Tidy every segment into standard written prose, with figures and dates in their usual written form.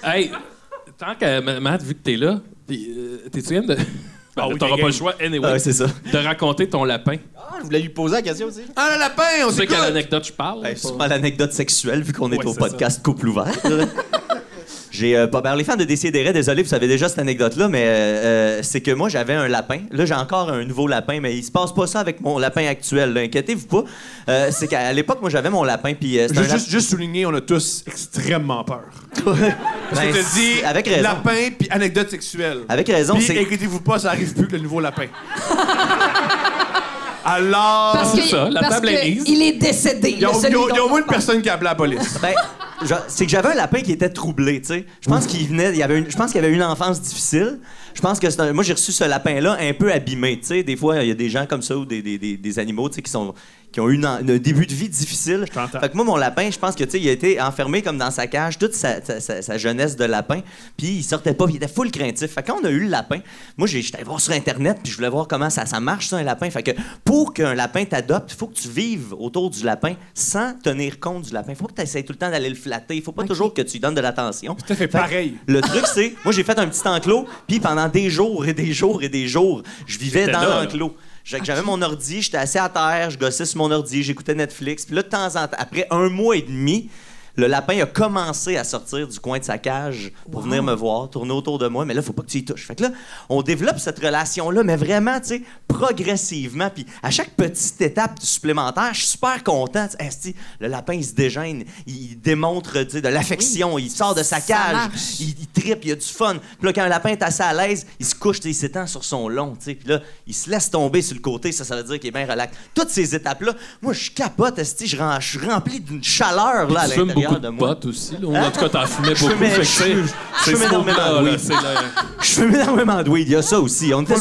Hey, tant que Matt, vu que t'es là, t'es-tu game de... t'auras pas le choix, anyway, c'est ça. de raconter ton lapin. Ah, je voulais lui poser la question aussi. Ah, le lapin, on Tu sais s'écoute! quelle anecdote je parle? C'est sûrement l'anecdote sexuelle, vu qu'on est Ouais, au c'est podcast Couple ouvert. J'ai pas. Ben, les fans de Décideret, désolé, vous savez déjà cette anecdote-là, mais c'est que moi, j'avais un lapin. Là, j'ai encore un nouveau lapin, mais il se passe pas ça avec mon lapin actuel. Là. Inquiétez-vous pas. C'est qu'à l'époque, moi, j'avais mon lapin, puis Juste souligner, on a tous extrêmement peur. Parce que t'as dit avec raison. lapin puis anecdote sexuelle. Avec raison, Puis c'est. inquiétez-vous pas, ça arrive plus que le nouveau lapin. Alors... C'est ça, la table est mise. Il est décédé. Il y a au moins une personne qui a appelé la police. Ben, c'est que j'avais un lapin qui était troublé, tu sais. Je pense qu'il venait, je pense qu'il avait une enfance difficile. Je pense que moi j'ai reçu ce lapin-là un peu abîmé, tu sais. Des fois, il y a des gens comme ça ou des animaux, tu sais, qui ont eu un début de vie difficile. Fait que moi, mon lapin, je pense que, tu sais, il a été enfermé comme dans sa cage toute sa jeunesse de lapin, puis il sortait pas, puis il était full craintif. Fait que quand on a eu le lapin, moi, j'étais allé voir sur Internet, puis je voulais voir comment ça marche, ça, un lapin. Fait que pour qu'un lapin t'adopte, il faut que tu vives autour du lapin sans tenir compte du lapin. Il faut que tu essaies tout le temps d'aller le flatter. Il faut pas toujours que tu lui donnes de l'attention. Tout à fait pareil. Le truc, c'est, moi, j'ai fait un petit enclos, puis pendant des jours et des jours et des jours, je vivais dans l'enclos. J'avais mon ordi, j'étais assis à terre, je gossais sur mon ordi, j'écoutais Netflix. Puis là, de temps en temps, après 1 mois et demi, le lapin a commencé à sortir du coin de sa cage pour venir me voir, tourner autour de moi. Mais là, il faut pas que tu y touches. Fait que là, on développe cette relation-là, mais vraiment, tu sais, progressivement. Puis à chaque petite étape supplémentaire, je suis super content. Esti, le lapin, il se dégêne, il démontre de l'affection, il sort de sa cage, il trippe, il a du fun. Puis là, quand un lapin est assez à l'aise, il se couche, il s'étend sur son long. Puis là, il se laisse tomber sur le côté, ça veut dire qu'il est bien relax. Toutes ces étapes-là, moi, je capote, Esti, je suis rempli d'une chaleur là, à l'intérieur. Beaucoup de potes aussi. Là. En tout cas, t'en fumais beaucoup. Je fume énormément de weed. Je fume énormément de weed. Il y a ça aussi. On était,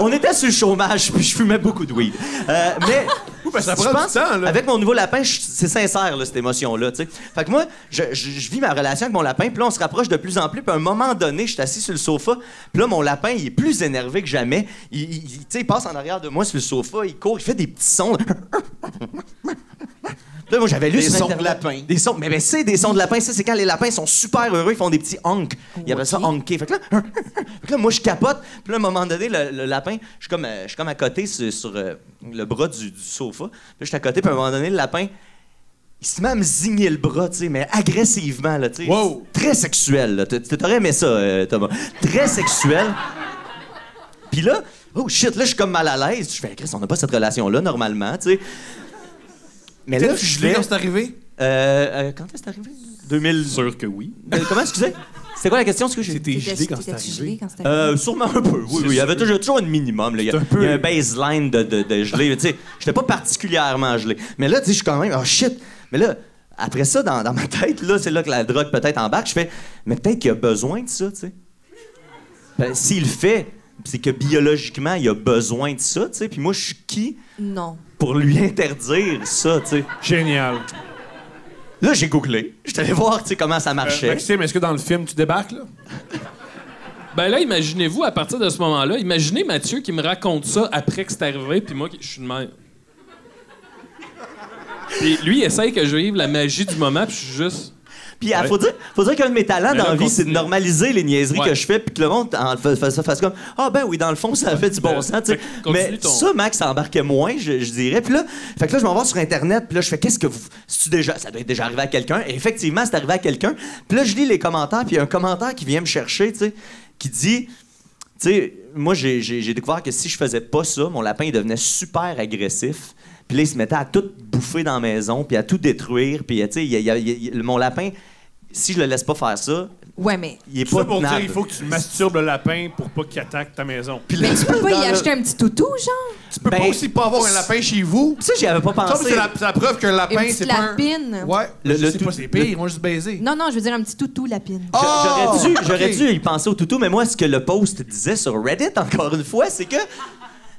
on était sur le chômage, puis je fumais beaucoup de weed. Mais ça prend du temps, là. avec mon nouveau lapin, c'est sincère, là, cette émotion-là. T'sais. Fait que moi, je vis ma relation avec mon lapin, puis là, on se rapproche de plus en plus. Puis à un moment donné, je suis assis sur le sofa, puis là, mon lapin, il est plus énervé que jamais. Il passe en arrière de moi sur le sofa, il court, il fait des petits sons. Là, moi, j'avais lu des sur sons Internet. de lapin. Des sons, mais c'est des sons de lapin. Ça, c'est quand les lapins sont super heureux, ils font des petits honks. Il y avait ça honké. Fait que là, moi, je capote. Puis là, à un moment donné, le lapin, je suis comme à côté sur le bras du sofa. Puis je suis à côté, puis à un moment donné, le lapin, il se met à me zigner le bras, tu sais, mais agressivement, là, tu sais. Wow. Très sexuel, là. T'aurais aimé ça, Thomas. Très sexuel. Puis là, oh shit, là, je suis comme mal à l'aise. Je fais, Chris, on n'a pas cette relation-là, normalement, tu sais. Mais là, je l'ai quand c'est arrivé? quand est-ce que c'est arrivé? 2000. Sûr que oui. Comment, excusez? C'était quoi la question? C'était gelé quand c'est arrivé. Sûrement un peu, oui. Il y avait toujours un minimum. Là. Il y a un baseline de gelé. Tu sais, j'étais pas particulièrement gelé. Mais là, tu sais, je suis quand même, oh shit! Mais là, après ça, dans ma tête, là, c'est là que la drogue peut-être embarque. Je fais, mais peut-être qu'il a besoin de ça, tu sais. Ben, s'il le fait, c'est que biologiquement, il a besoin de ça, tu sais. Puis moi, je suis qui? Non. Pour lui interdire ça, tu sais. Génial. Là, j'ai googlé. J'étais allé voir, tu sais, comment ça marchait. Maxime, est-ce que dans le film, tu débarques, là? Ben là, imaginez-vous, à partir de ce moment-là, imaginez Mathieu qui me raconte ça après que c'est arrivé, puis moi, je suis de même. Puis lui, il essaye que je vive la magie du moment, puis je suis juste... Puis il faut dire qu'un de mes talents dans la vie, c'est de normaliser les niaiseries que je fais, puis que le monde fasse comme « Ah ben oui, dans le fond, ça fait du bon sens. » Mais ça, Max, ça embarquait moins, je dirais. Puis là, fait que là, je m'en vais sur Internet, puis là, je fais « Qu'est-ce que vous... » Ça doit être déjà arrivé à quelqu'un. Et effectivement, c'est arrivé à quelqu'un. Puis là, je lis les commentaires, puis il y a un commentaire qui vient me chercher, tu sais, qui dit... Tu sais, moi, j'ai découvert que si je faisais pas ça, mon lapin, il devenait super agressif. Puis là, il se mettait à tout bouffer dans la maison, puis à tout détruire. Puis, tu sais, mon lapin, si je le laisse pas faire ça, ouais, mais il est ça pas pour tenable. dire il faut que tu masturbes le lapin pour pas qu'il attaque ta maison. Puis mais tu peux pas y acheter un petit toutou, genre? Tu peux pas aussi pas avoir un lapin chez vous? Ça, j'y avais pas pensé. C'est la preuve qu'un lapin, Une c'est petite pas lapine. Ouais, je sais pas, c'est pire, ils vont juste baiser. Non, je veux dire un petit toutou lapine. J'aurais dû y penser au toutou, mais moi, ce que le post disait sur Reddit, encore une fois, c'est que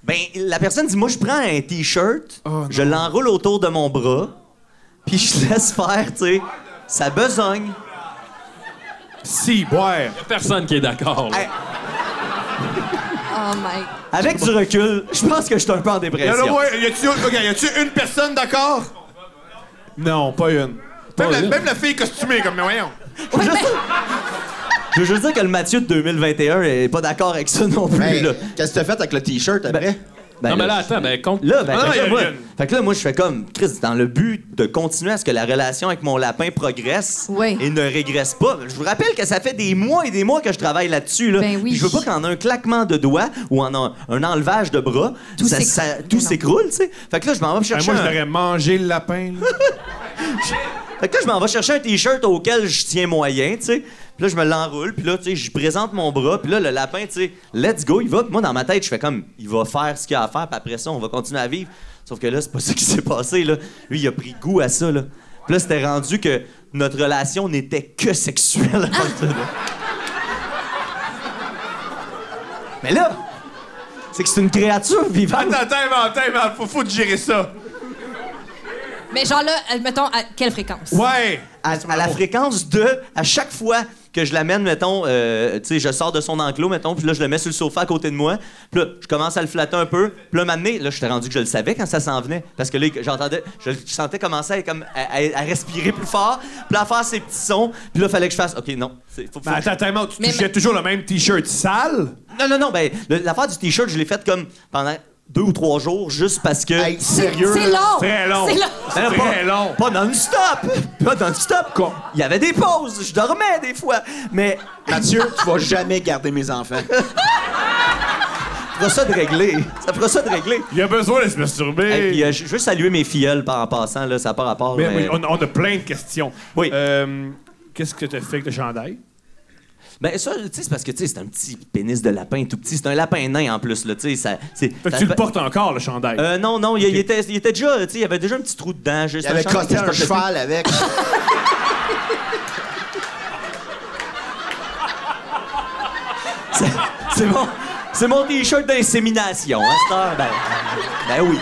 ben la personne dit, moi, je prends un T-shirt, je l'enroule autour de mon bras, puis je laisse faire, tu sais, sa besogne. Si, boire. Il y a personne qui est d'accord, là. Hey. Oh my... Avec du recul, je pense que je suis un peu en dépression. Y a-tu une personne d'accord? Non, pas une. Même la fille costumée, comme, mais voyons. Je veux juste dire que le Mathieu de 2021 est pas d'accord avec ça non plus, Hey, là. qu'est-ce que t'as fait avec le T-shirt après? Non, mais là, attends, compte. Là, Ah, fait que là, moi, je fais comme, Chris, dans le but de continuer à ce que la relation avec mon lapin progresse Oui. et ne régresse pas. Je vous rappelle que ça fait des mois et des mois que je travaille là-dessus, là. Ben oui. Puis je veux pas qu'en un claquement de doigts ou en un enlevage de bras, Tout tout s'écroule, tu sais. Fait que là, je m'en vais Ben, chercher moi, je l'aurais mangé le lapin. Là. Fait que là, je m'en vais chercher un T-shirt auquel je tiens moyen, tu sais. Puis là, je me l'enroule, puis là, tu sais, je présente mon bras, puis là, le lapin, tu sais, let's go, il va. Puis moi, dans ma tête, je fais comme, il va faire ce qu'il a à faire, puis après ça, on va continuer à vivre. Sauf que là, c'est pas ça qui s'est passé, là. Lui, il a pris goût à ça, là. Puis là, c'était rendu que notre relation n'était que sexuelle. Mais là, c'est que c'est une créature vivante. Attends, faut digérer ça. Mais genre là, mettons, à quelle fréquence? Ouais. À la fréquence de, à chaque fois que je l'amène, mettons, tu sais, je sors de son enclos, mettons, puis là, je le mets sur le sofa à côté de moi, puis là, je commence à le flatter un peu, puis là, m'amener, là, j'étais rendu que je le savais quand ça s'en venait, parce que là, je sentais commencer à respirer plus fort, puis là, à faire ses petits sons, puis là, fallait que je fasse, OK, non, faut... Mais attends, tu touchais toujours le même T-shirt sale? Non, ben, l'affaire du T-shirt, je l'ai faite comme pendant 2 ou 3 jours, juste parce que... Hey, sérieux? C'est long! Très long. C'est long! Ben, Très long. Pas non-stop! Pas non-stop! Il y avait des pauses, je dormais des fois, mais... Mathieu, tu vas jamais garder mes enfants. Ça fera ça de régler. Ça fera ça de régler. Il a besoin de se masturber. Et puis, je veux saluer mes filleuls en passant, là, ça n'a pas rapport. Mais mais- oui, on a plein de questions. Oui. Qu'est-ce que tu as fait avec le chandail? Ben ça, tu sais, c'est parce que, tu sais, c'est un petit pénis de lapin tout petit. C'est un lapin nain, en plus, là, tu sais, ça... Fait que tu le portes encore, le chandail. Non, il était déjà, tu sais, il y avait déjà un petit trou dedans. Il avait costé un cheval avec. C'est mon T-shirt d'insémination, hein, cette heure. Ben oui.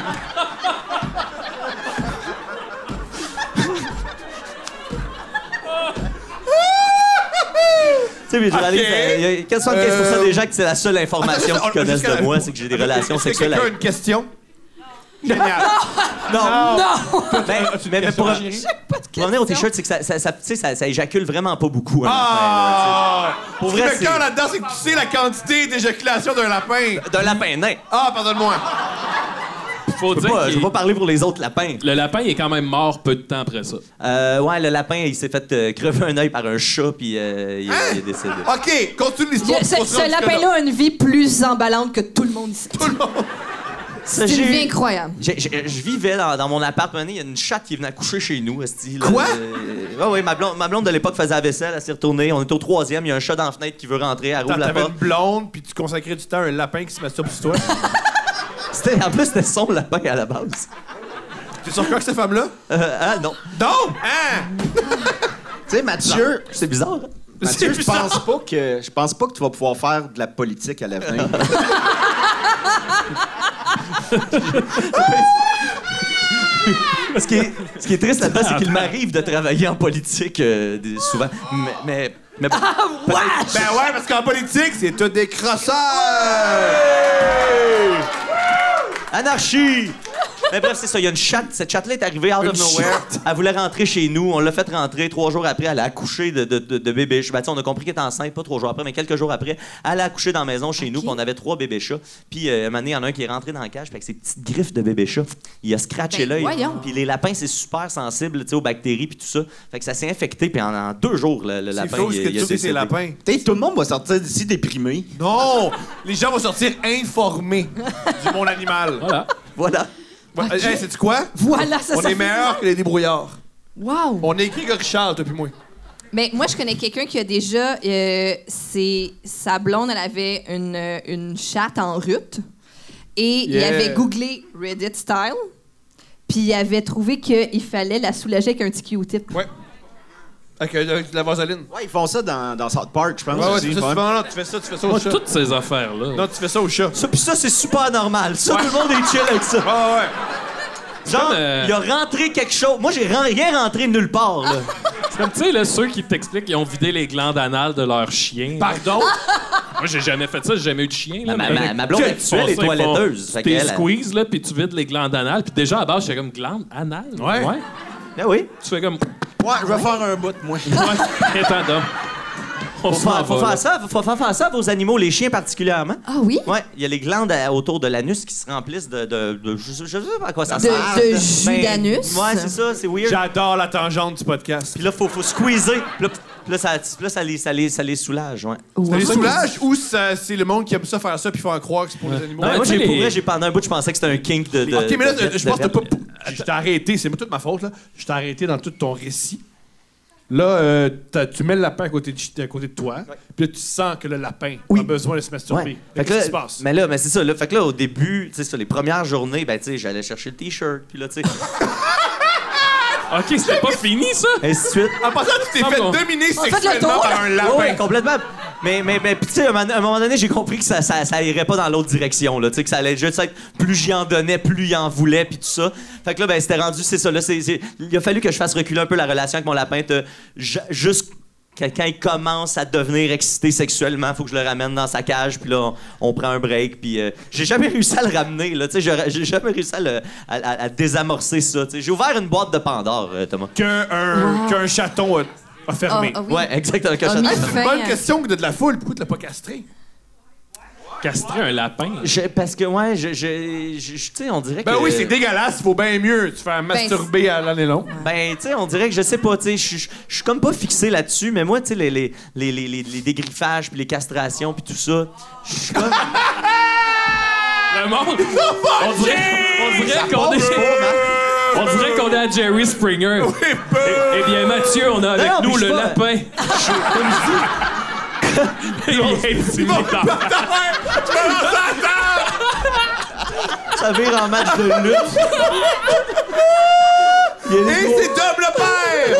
Tu sais, mais je réalise, il y a 95% des gens que c'est la seule information qu'ils connaissent de moi, c'est que j'ai des relations sexuelles Quelqu'un a avec... une question? Génial. Mais pour revenir au T-shirt, c'est que ça éjacule vraiment pas beaucoup. Hein, pour vrai, le cœur là-dedans, c'est que tu sais la quantité d'éjaculation d'un lapin. d'un lapin nain. Ah, pardonne-moi. Faut Je dire vais qu'il pas parler pour les autres lapins. le lapin il est quand même mort peu de temps après ça. Ouais, le lapin, il s'est fait crever un œil par un chat, puis il est décédé. OK, continue l'histoire. Ce lapin-là a une vie plus emballante que tout le monde ici. Tout le monde. Ça, C'est une vie incroyable. Je vivais dans mon appart, il y a une chatte qui venait coucher chez nous. esti, là. Quoi? Ouais, ma blonde de l'époque faisait la vaisselle, elle s'est retournée. On est au 3e, il y a un chat dans la fenêtre qui veut rentrer, elle rouvre la T'avais porte. une blonde, puis tu consacrais du temps à un lapin qui se masturbe sur toi. En plus, c'était son lapin à la base. Tu es sûr que cette femme-là? Non. Non! Hein? Tu sais, Mathieu, C'est bizarre, hein? Mathieu, C'est je bizarre. pense pas que tu vas pouvoir faire de la politique à l'avenir. Ce qui est triste là-dedans, c'est qu'il m'arrive de travailler en politique souvent. Mais Ah, Ben ouais, parce qu'en politique, c'est tout des crosseurs! anarchie! Mais bref, c'est ça. Il y a une chatte. Cette chatte-là est arrivée out of nowhere. Elle voulait rentrer chez nous. On l'a fait rentrer. 3 jours après, elle a accouché de bébé. Ben, on a compris qu'elle était enceinte, pas 3 jours après, mais quelques jours après. Elle a accouché dans la maison chez nous. Puis on avait 3 bébés chats. Puis un moment donné, il y en a un qui est rentré dans la cage. Puis avec ses petites griffes de bébé chat, il a scratché Ben, l'œil. voyons. Puis les lapins, c'est super sensible, tu sais, aux bactéries puis tout ça. Fait que ça s'est infecté. Puis en 2 jours, le C'est lapin, faux ce que il a tu sais, c'est décédé. lapin. Tu sais, tout le monde va sortir d'ici déprimé. Non! Les gens vont sortir informés du monde animal. Voilà. Voilà. Ouais, hey, sais-tu quoi? Voilà, ça On ça est fait meilleurs ça. que les débrouillards. Wow! On est écrit Richard, toi puis moi. Mais moi, je connais quelqu'un qui a déjà... sa blonde, elle avait une chatte en rut. Et il Yeah. avait googlé Reddit style. Puis il avait trouvé qu'il fallait la soulager avec un petit Q-tip. Ouais. Avec de la vaseline. Ouais, ils font ça dans South Park, je pense. Ouais, aussi, tu fais ça ouais. souvent. Non, tu fais ça au Moi, chat. toutes ces affaires-là. Non, tu fais ça au chat. Ça, puis ça, c'est super normal. Ça, tout le monde est chill avec ça. Ah ouais. Genre, comme, il a rentré quelque chose. Moi, j'ai rien rentré nulle part, là. C'est comme, tu sais, là, ceux qui t'expliquent qu'ils ont vidé les glandes anales de leur chien. Pardon? Moi, j'ai jamais fait ça, j'ai jamais eu de chien. Là, Ma blonde actuelle est toiletteuse. Fait Tu qu'elle, squeeze, là, puis tu vides les glandes anales. Puis déjà, à base, j'étais comme, glande anale? Ah oui. Tu fais comme... Ouais, je vais faire un bout, moi. Ouais, étant d'homme. On s'en va, Faut là. faire ça, faut faire ça à vos animaux, les chiens particulièrement. Ah oui? Ouais, il y a les glandes autour de l'anus qui se remplissent de je sais pas à quoi ça De sert. jus d'anus? Ouais, c'est ça, c'est weird. J'adore la tangente du podcast. Puis là, faut squeezer. Puis là, ça les soulage, ouais. Ça les soulage ou c'est le monde qui aime ça faire ça puis faire croire que c'est pour les animaux? Ouais, Moi, tu sais, pour les- vrai, pendant un bout, je pensais que c'était un kink de OK, mais là, je pense que t'as pas... de- Je t'ai arrêté, c'est toute ma faute, là. Je t'ai arrêté dans tout ton récit. Là, tu mets le lapin à côté de toi, puis là, tu sens que le lapin a besoin de se masturber. Ouais. Fait Fait que qu'est-ce là, qui se passe? mais c'est ça. Là, fait que là, au début, tu sais, sur les premières journées, ben, tu sais, j'allais chercher le T-shirt. Puis là, tu sais, OK, c'était pas fini, ça? ainsi de suite. En passant, tu t'es Ah fait bon. dominer fait le sexuellement tour, par un Ouais, lapin. complètement. Mais puis tu sais, à un moment donné, j'ai compris que ça irait pas dans l'autre direction, là. Tu sais, que ça allait juste être plus j'y en donnais, plus il en voulait, puis tout ça. Fait que là, ben, c'était rendu, c'est ça. Là, il a fallu que je fasse reculer un peu la relation avec mon lapin. Juste quand il commence à devenir excité sexuellement, faut que je le ramène dans sa cage, puis là, on prend un break, puis j'ai jamais réussi à le ramener, là. Tu sais, j'ai jamais réussi à désamorcer ça. Tu sais, j'ai ouvert une boîte de Pandore, Thomas. Qu'un chaton a fermé. Ah oui. Ouais, exactement. Que Ah, je- mais- C'est une Fin, bonne hein. question que de la foule. Pourquoi tu l'as pas castré? Castrer un lapin. Parce que, ouais, tu sais, on dirait que... Ben oui, c'est dégueulasse. Il vaut bien mieux te faire masturber à l'année longue. Ben, tu sais, on dirait que je sais pas, tu sais, je suis comme pas fixé là-dessus, mais moi, tu sais, les dégriffages puis les castrations puis tout ça, je suis comme... Le monde! On dirait qu'on est à Jerry Springer. Eh bien, Mathieu, on a avec Non, mais nous je le suis pas- lapin. Il est intimidant. Ça vire en match de lutte. Il y a des Et gros- c'est Dom le père!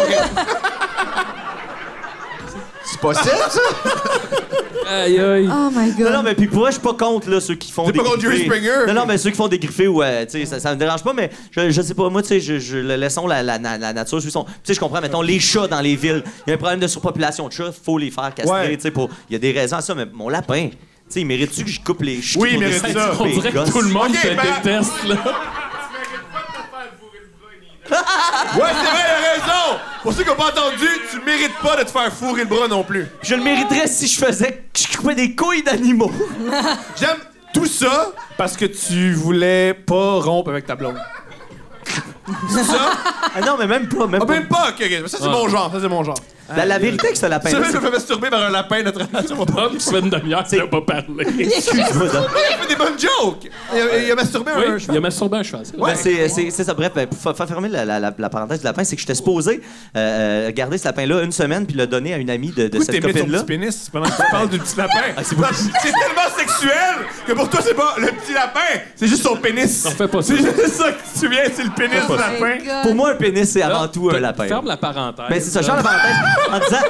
C'est possible, ça? Aïe, aïe. Oh my God. Non, mais puis pour moi, je suis pas contre là, ceux qui font T'es des pas contre Jerry Springer? Non, mais ceux qui font des griffés, ouais, tu sais, ça me dérange pas, mais je sais pas, moi, tu sais, laissons la nature. Tu sais, je comprends, mettons, les chats dans les villes, il y a un problème de surpopulation de chats, faut les faire castrer, Ouais. tu sais, il y a des raisons à ça, mais mon lapin, tu sais, il mérite-tu que je coupe les cheveux? Oui, il mérite ça. On dirait que tout le monde Ok, te ben- déteste, là. Ouais, c'est vrai, il a raison! Pour ceux qui n'ont pas entendu, tu mérites pas de te faire fourrer le bras non plus. Je le mériterais si je coupais des couilles d'animaux. J'aime tout ça parce que tu voulais pas rompre avec ta blonde. C'est ça? Ah non, mais même pas, même Ah, pas. même pas! Ok, ça c'est mon genre, ça c'est mon genre. La vérité que ce lapin Ça, je me fais masturber par un lapin, notre relation va pas. Tom, ça fait une demi-heure qu'il n'a pas parlé. excuse-moi, donc. Il fait des bonnes jokes! Il a masturbé Oui, un il a masturbé un cheval. c'est vrai. Ben, c'est ça. Bref, pour faire fermer la parenthèse du lapin, c'est que j'étais supposé garder ce lapin-là une semaine puis le donner à une amie de Pourquoi cette t'aimais ton copine-là. petit pénis pendant que tu parles du petit lapin? c'est beaucoup. C'est tellement sexuel que pour toi, c'est pas le petit lapin, c'est juste son pénis. On fait pas ça. C'est juste ça que tu te souviens, c'est le pénis du lapin. Pour moi, un pénis, c'est avant Là, tout un lapin. Ferme la parenthèse. Ben, c'est ça, je ferme la parenthèse en disant.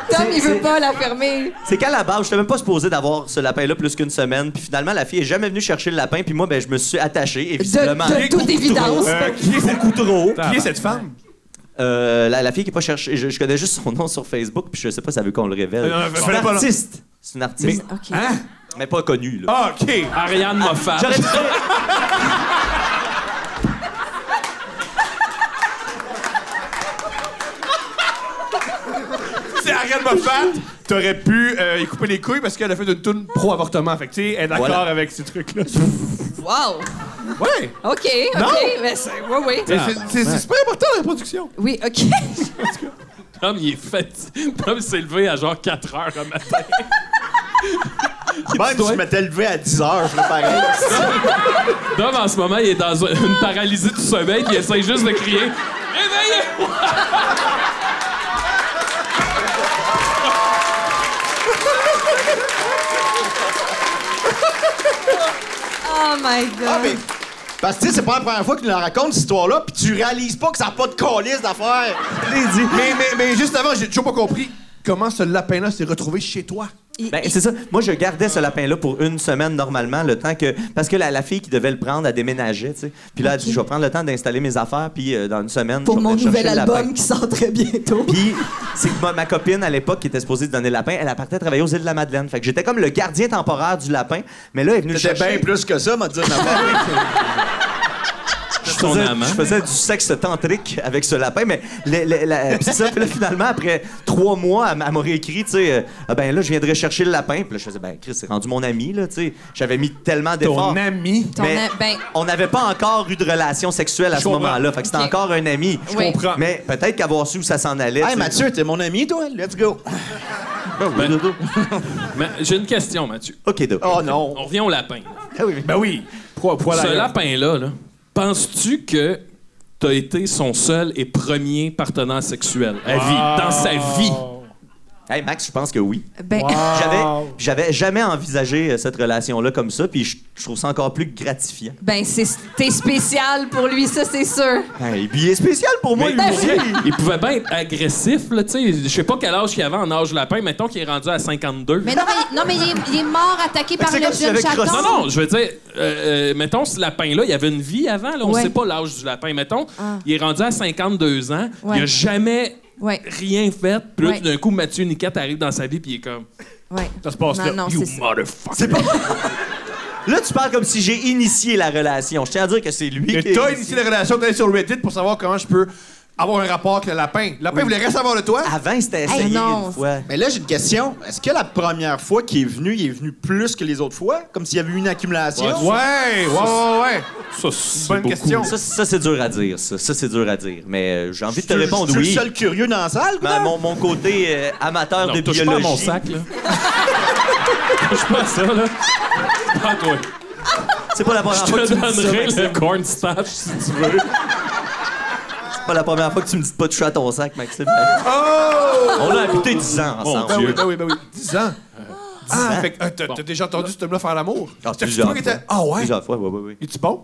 Tom, il veut c'est- pas la fermer. C'est qu'à la base, je n'étais même pas supposé d'avoir ce lapin-là plus qu'une semaine. Puis finalement, la fille est jamais venue chercher le lapin. Puis moi, ben, je me suis attaché, et visiblement. De toute évidence. Qui est cette Beaucoup trop. Qui est cette femme? La fille qui est pas cherchée. Je connais juste son nom sur Facebook, puis je sais pas si elle veut qu'on le révèle. Non, C'est fallait une pas, là. artiste. C'est une artiste. OK. Hein? Mais pas connue, là. Ah, OK. Ariane Moffat. J'aurais dû dire- C'est Ariane Moffat, t'aurais pu y couper les couilles parce qu'elle a fait une toune pro-avortement. Fait que, tu sais, elle est d'accord Voilà. avec ces trucs-là. Wow. Ouais. OK, Non. OK. Mais oui. Mais c'est super important la reproduction. Oui, OK. Tom, il est fatigué. Tom s'est levé à genre 4 heures le matin. Même si je m'étais levé à 10 h, je ferais pareil. Tom, en ce moment, il est dans une paralysie du sommeil puis il essaie juste de crier « Réveillez-moi! » Oh my God. Ah, mais... Parce que, tu sais, c'est pas la première fois que tu nous la racontes, cette histoire-là, puis tu réalises pas que ça n'a pas de calice d'affaires. Mais juste avant, j'ai toujours pas compris comment ce lapin-là s'est retrouvé chez toi. Ben, c'est ça. Moi, je gardais ce lapin-là pour une semaine normalement, le temps que. Parce que la fille qui devait le prendre, elle déménageait, tu sais. Puis là, elle dit, je vais prendre le temps d'installer mes affaires, puis dans une semaine. Pour je vais mon venir nouvel chercher le album lapin. qui sort très bientôt. Puis, c'est que ma copine, à l'époque, qui était supposée te donner le lapin, elle partait travailler aux îles de la Madeleine. Fait que j'étais comme le gardien temporaire du lapin, mais là, elle est venue le C'était chercher. bien plus que ça, m'a dit ma mère. Je son amant. Je faisais du sexe tantrique avec ce lapin, mais puis c'est ça. Puis là, finalement, après 3 mois, elle m'a réécrit, tu sais, ben là, je viendrais chercher le lapin. Puis là, je faisais, ben Chris, c'est rendu mon ami, là, tu sais. J'avais mis tellement d'efforts. Ton ami? Mais on n'avait pas encore eu de relation sexuelle à ce moment-là. Fait que c'était encore un ami. Je comprends. Mais peut-être qu'avoir su où ça s'en allait. Hey, Mathieu, t'es mon ami, toi? Let's go. Mais j'ai une question, Mathieu. OK, do. Oh non. On revient au lapin. Ah oui, Ben oui. Poil Ce à lapin-là, là, penses-tu que t'as été son seul et premier partenaire sexuel à vie, dans sa vie? Hey, Max, je pense que oui. Ben, J'avais jamais envisagé cette relation-là comme ça, puis je trouve ça encore plus gratifiant. ben t'es spécial pour lui, ça, c'est sûr. Et puis il est spécial pour moi, lui aussi. Il pouvait bien être agressif, là, tu sais. Je sais pas quel âge qu'il avait en âge lapin. Mettons qu'il est rendu à 52. Mais non, mais il est mort attaqué par c'est le comme s'il jeune avait chaton. crossé. Non, je veux dire, mettons, ce lapin-là, il avait une vie avant, là, on Ouais. sait pas l'âge du lapin. Mettons, il est rendu à 52 ans, Ouais. il a jamais Ouais, rien fait, puis là, Ouais. tout d'un coup, Mathieu Niquette arrive dans sa vie, puis il est comme ouais. Ça se passe là. Non, You c'est ça. motherfucker! Là, tu parles comme si j'ai initié la relation. Je tiens à dire que c'est lui Et qui t'as initié la relation, t'es allé sur Reddit pour savoir comment je peux avoir un rapport avec le lapin. Le lapin voulait rien savoir de toi? Avant, c'était essayé non, une fois. Mais là, j'ai une question. Est-ce que la première fois qu'il est venu plus que les autres fois? Comme s'il y avait eu une accumulation? Ouais. Ça, c'est Bonne beaucoup. question. Ça, c'est dur à dire, ça. Ça, c'est dur à dire. Mais j'ai envie de te Tu répondre es oui. le seul curieux dans la salle, quoi? Ben, mon côté amateur Non, de touche biologie. pas à mon sac, là. touche pas à ça, là. Pas à toi. C'est pas la première Je fois que te tu me dis ça, donnerai Maxime. le cornstarch, si tu veux. C'est pas la première fois que tu me dis de pas toucher à ton sac, Maxime. Oh! On a habité 10 ans ensemble. Ben oui. 10 ans. Ah, fait que t'as déjà entendu cet homme-là faire l'amour? Ah, C'est plusieurs toi qui étais... fois. Ah ouais? Plusieurs fois, oui. Es-tu bon?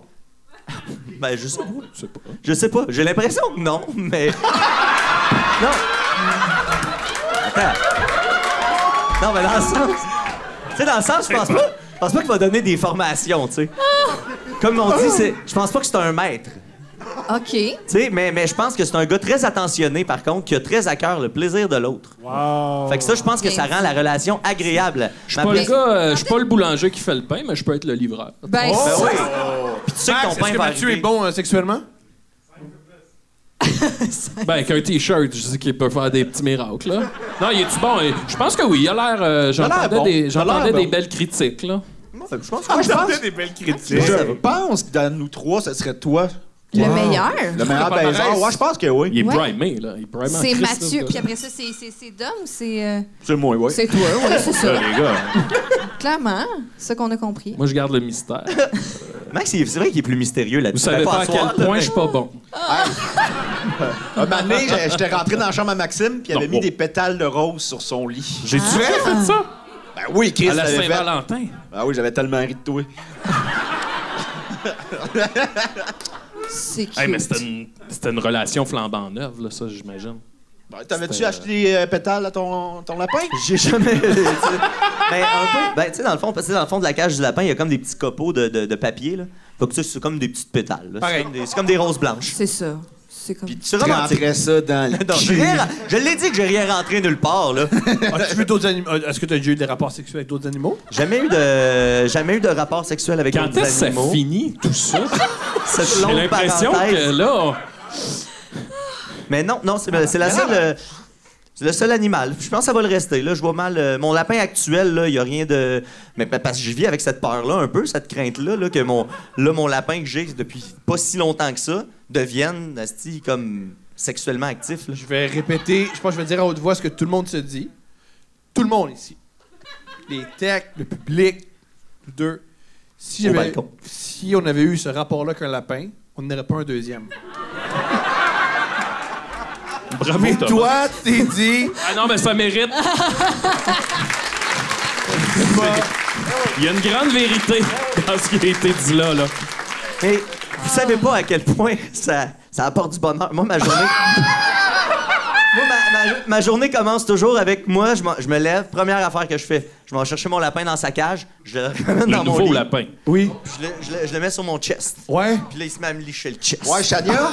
Ben, je sais pas. Je sais pas. J'ai l'impression que non, mais... non. Attends. Non, mais dans le sens... Tu sais, dans le sens, je pense pas qu'il va donner des formations, tu sais. Comme on dit, je pense pas que c'est un maître. OK. Tu sais, mais je pense que c'est un gars très attentionné, par contre, qui a très à cœur le plaisir de l'autre. Wow. Fait que ça, je pense que ça rend la relation agréable. Je suis pas le gars, je suis pas le boulanger qui fait le pain, mais je peux être le livreur. Ben, Ben oui. Puis tu sais que Max, ton est-ce pain que va Mathieu arriver. est bon sexuellement? Ben, avec un T-shirt, je dis qu'il peut faire des petits miracles, là. Non, il est-tu bon? Je pense que oui. Il a l'air... J'entendais des belles critiques, là. Je pense Ah, je pense, des belles critiques. je pense que dans nous trois, ce serait toi. le meilleur. Le meilleur Pas baiser. pareil. Ouais, je pense que oui. Il est Ouais. primé, là. Il est primé en C'est Christ, Mathieu. là. Puis après ça, c'est Dom ou c'est... C'est moi, oui. C'est toi, oui, c'est ça. Là, les gars, Clairement, c'est ça qu'on a compris. moi, je garde le mystère. Max, c'est vrai qu'il est plus mystérieux Vous là-dessus. savez Ben, pas à à soir, quel là, point mais- je suis pas bon. Un moment donné, j'étais rentré dans la chambre à Maxime, puis il avait Non, mis oh. des pétales de rose sur son lit. J'ai-tu fait ça? Ben oui, Chris À la l'avait fait. Saint-Valentin? Ah oui, j'avais tellement ri de toi. C'est cute. Hey, mais c'était une relation flambant neuve, là, ça, j'imagine. Ben, T'avais-tu C'était- acheté des pétales à ton lapin? J'ai jamais. Tu sais, ben, un peu. Ben, tu sais, dans le fond de la cage du lapin, il y a comme des petits copeaux de papier, là. Fait que ça, c'est comme des petites pétales, là. Pareil. C'est comme des roses blanches. C'est ça. C'est comme... Puis c'est Tu romantique. rentrais ça dans le Non, je l'ai dit que j'ai rien rentré nulle part, là. As-tu vu d'autres animaux? Est-ce que tu as déjà eu des rapports sexuels avec d'autres animaux? Jamais eu de rapport sexuel avec Quand d'autres est-ce que ça animaux. finit, tout ça? Cette J'ai longue l'impression parenthèse. que là... Mais non, c'est la seule. C'est le seul animal. Je pense que ça va le rester. Là, je vois mal. Mon lapin actuel, là, il n'y a rien de. Mais parce que je vis avec cette peur-là, un peu, cette crainte-là, là, que mon lapin que j'ai depuis pas si longtemps que ça devienne, asti, comme sexuellement actif. Là. Je vais répéter, je pense que je vais dire à haute voix ce que tout le monde se dit. Tout le monde ici. Les techs, le public, nous deux. Si on avait eu ce rapport-là qu'un lapin, on n'aurait pas un deuxième. Bravo, Mais Thomas. toi, tu t'es dit... Ah non, mais ça mérite. Il y a une grande vérité dans ce qui a été dit là. Mais vous savez pas à quel point ça apporte du bonheur. Moi, ma journée. Moi, ma journée commence toujours avec moi. Je me lève, première affaire que je fais, je vais chercher mon lapin dans sa cage, je le ramène Le dans mon nouveau lit, lapin. Oui. puis je le mets sur mon chest. Ouais. Puis là, il se met à me licher le chest. Ouais, Chania?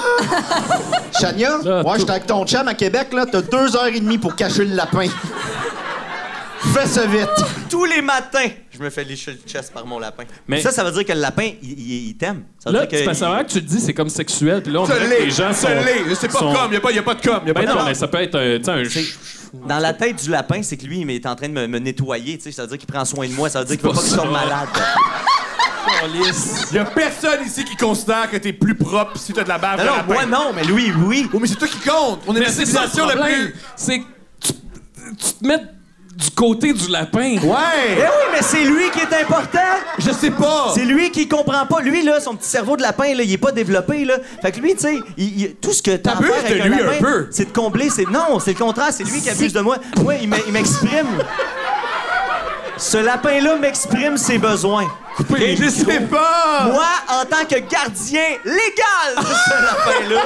Chania? Là, Ouais, tout- j'étais avec ton chum à Québec, là. T'as 2h30 pour cacher le lapin. Fais ça vite. Tous les matins, Je me fais lécher le chest par mon lapin. Mais ça veut dire que le lapin, il t'aime. Ça veut là, dire que c'est vrai que tu te dis c'est comme sexuel, puis là, on dirait que les gens sont... C'est pas comme, il n'y a pas de com. Ben non, mais ça peut être un... Dans la tête du lapin, c'est que lui, il est en train de me nettoyer. Ça veut dire qu'il prend soin de moi. Ça veut dire qu'il veut pas que je sois malade. Il y a personne ici qui considère que t'es plus propre si t'as de la bave de lapin. Moi non, mais lui, oui. Oh, mais c'est toi qui compte. On est la civilisation la plus... C'est que tu te mets du côté du lapin. Ouais! Eh oui, mais c'est lui qui est important. Je sais pas. C'est lui qui comprend pas. Lui, là, son petit cerveau de lapin, là, il est pas développé, là. Fait que lui, tu sais, tout ce que t'as à faire avec un lapin, c'est de combler. Non, c'est le contraire. C'est lui qui abuse de moi. Moi, il m'exprime. Ce lapin-là m'exprime ses besoins. Okay, je sais pas! Moi, en tant que gardien légal de ce lapin-là,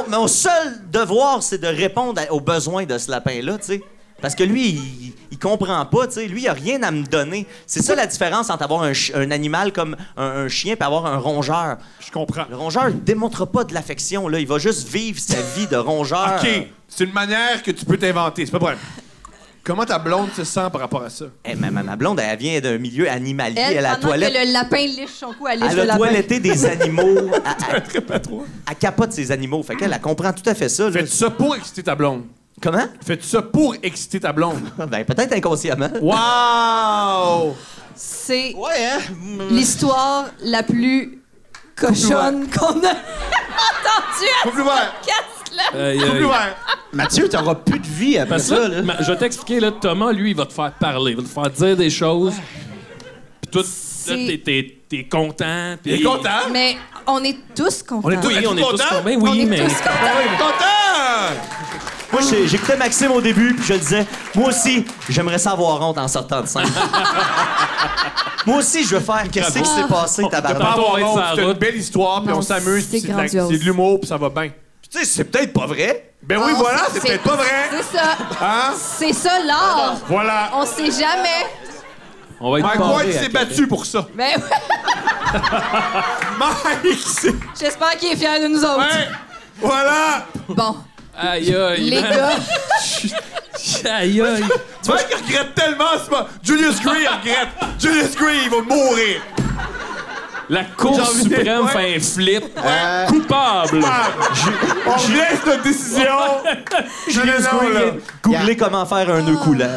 mon seul devoir, c'est de répondre aux besoins de ce lapin-là, tu sais. Parce que lui, il comprend pas, tu sais. Lui, il a rien à me donner. C'est ça la différence entre avoir un animal comme un chien et avoir un rongeur. Je comprends. Le rongeur ne démontre pas de l'affection, là. Il va juste vivre sa vie de rongeur. OK. C'est une manière que tu peux t'inventer. C'est pas vrai. Comment ta blonde se sent par rapport à ça? Ma blonde, elle vient d'un milieu animalier. Elle a pendant toilette. que le lapin liche son cou, elle liche le Elle a lapin. toiletté des animaux. Elle capote ses animaux. Fait qu'elle comprend tout à fait ça. Fais-tu ça pour exciter ta blonde? Comment? Fais-tu ça pour exciter ta blonde? Ben, peut-être inconsciemment. Wow! C'est Ouais, hein? l'histoire la plus cochonne qu'on a entendue à Couple ouvert! podcast-là. Couple ouvert! Mathieu, t'auras plus de vie après Parce que ça, là, là. je vais t'expliquer, là, Thomas, lui, il va te faire parler, il va te faire dire des choses. Puis toi, là, t'es content. Il est content? Mais on est tous contents. On est tous- Oui, on est tous contents? contents. Ben On oui, est mais... tous contents. Content! Moi, j'écoutais Maxime au début, puis je disais, moi aussi, j'aimerais ça avoir honte en sortant de scène. Moi aussi, je veux faire qu'est-ce qui s'est passé, Pas tabarnak. on va être avoir sur honte, la c'est une route. belle histoire, puis Non, on s'amuse, c'est puis c'est grandiose. de l'humour, puis ça va bien. Tu sais, c'est peut-être pas vrai. Ben oui, On voilà, sait- c'est peut-être pas vrai. C'est ça. Hein? C'est ça l'art. Voilà. On sait jamais. On va être Mike paré White à s'est Québec. battu pour ça. Ben ouais. Mike, c'est... J'espère qu'il est fier de nous autres. Ouais! Voilà! Bon, Aïe, aïe. les man. gars, Aïe, aïe. Mike il regrette tellement, c'est pas... Julius Gray regrette. Julius Gray, il va mourir. La Cour J'ai envie de- suprême ouais. fait un flip. Coupable. On laisse notre décision. Julius Non, Gray, là. googlez comment faire un nœud coulant.